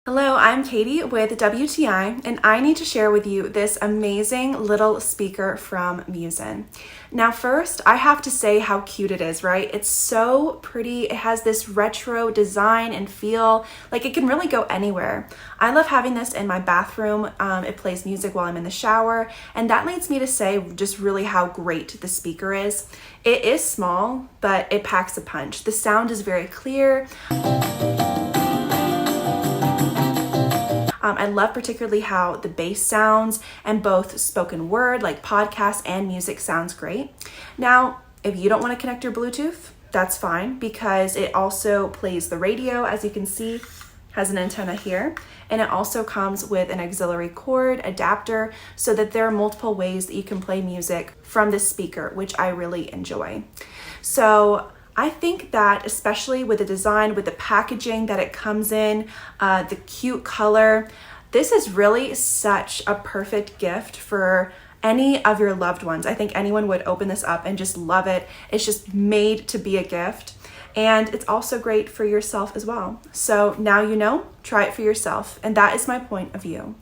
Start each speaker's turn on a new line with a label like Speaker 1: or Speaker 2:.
Speaker 1: Hello, I'm Katie with WTI, and I need to share with you this amazing little speaker from Muzen. Now first, I have to say how cute it is, right? It's so pretty. It has this retro design and feel, like it can really go anywhere. I love having this in my bathroom. It plays music while I'm in the shower, and that leads me to say just really how great the speaker is. It is small, but it packs a punch. The sound is very clear. I love particularly how the bass sounds, and both spoken word like podcasts and music sounds great. Now, if you don't want to connect your Bluetooth, that's fine, because it also plays the radio, as you can see, has an antenna here, and it also comes with an auxiliary cord adapter so that there are multiple ways that you can play music from this speaker, which I really enjoy. So I think that especially with the design, with the packaging that it comes in, the cute color, this is really such a perfect gift for any of your loved ones. I think anyone would open this up and just love it. It's just made to be a gift. And it's also great for yourself as well. So now you know, try it for yourself. And that is my point of view.